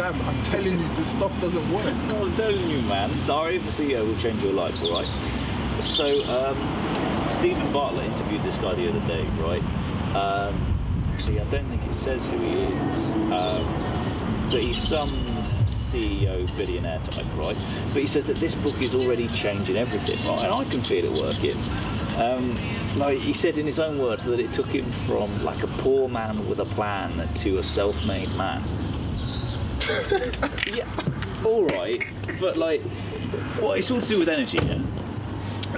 Sam, I'm telling you, this stuff doesn't work. No, I'm telling you, man. Diary of a CEO will change your life, all right? So, Stephen Bartlett interviewed this guy the other day, right? Actually, I don't think it says who he is, but he's some CEO, billionaire type, right? But he says that this book is already changing everything, right? And I can feel it working. Like he said in his own words that it took him from like a poor man with a plan to a self-made man. Yeah, all right, but like, well, it's all to do with energy, yeah?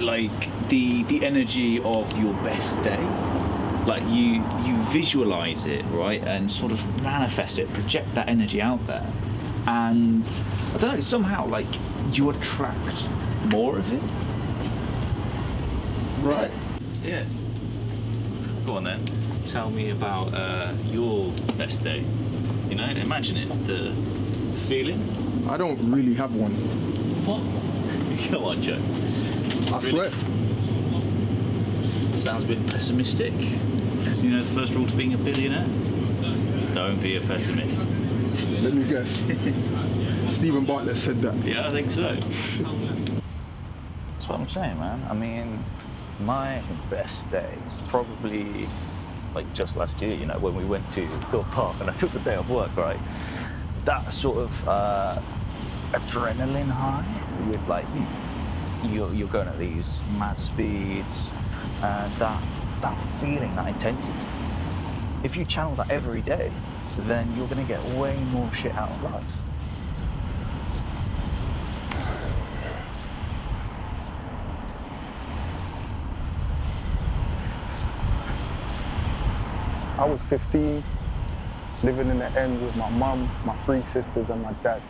Like the energy of your best day. Like you visualize it, right, and sort of manifest it, project that energy out there, and I don't know, somehow like you attract more of it. Right. Yeah. Go on then. Tell me about your best day. You know, imagine it, the feeling. I don't really have one. What? Come on, Joe. I swear. Sounds a bit pessimistic. You know, the first rule to being a billionaire? Don't be a pessimist. Let me guess. Stephen Bartlett said that. Yeah, I think so. That's what I'm saying, man. I mean, my best day, probably like just last year, you know, when we went to Thorpe Park and I took the day off work, right? That sort of adrenaline high with like, you're going at these mad speeds, and that feeling, that intensity. If you channel that every day, then you're going to get way more shit out of life. I was 15, living in the end with my mum, my 3 sisters, and my dad.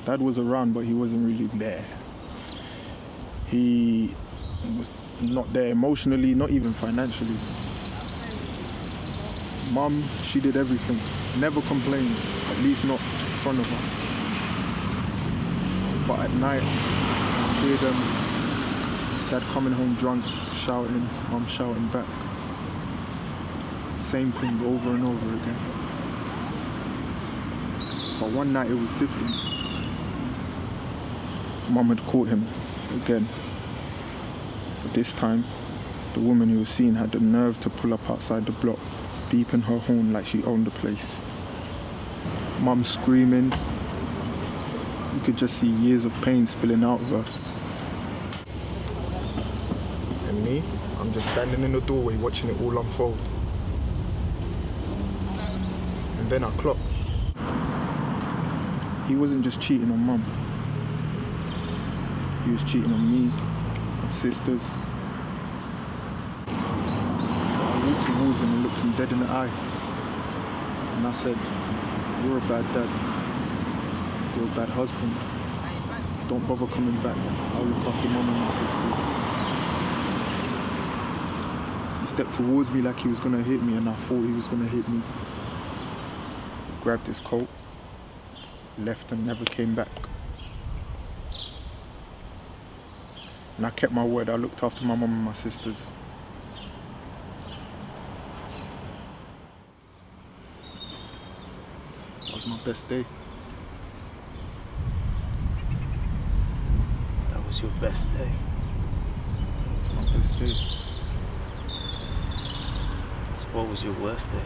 Dad was around, but he wasn't really there. He was not there emotionally, not even financially. Mum, she did everything, never complained, at least not in front of us. But at night, I hear them, Dad coming home drunk, shouting, Mum shouting back. Same thing over and over again. But one night it was different. Mum had caught him again. But this time, the woman he was seeing had the nerve to pull up outside the block, beeping her horn like she owned the place. Mum screaming. You could just see years of pain spilling out of her. And me, I'm just standing in the doorway watching it all unfold. And then I clocked. He wasn't just cheating on Mum. He was cheating on me, my sisters. So I walked towards him and looked him dead in the eye. And I said, "You're a bad dad. You're a bad husband. Don't bother coming back. I'll look after Mum and my sisters." He stepped towards me like he was gonna hit me, and I thought he was gonna hit me. Grabbed his coat, left and never came back. And I kept my word. I looked after my mum and my sisters. That was my best day. That was your best day? That was my best day. So what was your worst day?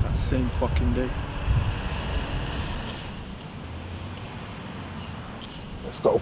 That same fucking day. Let's go.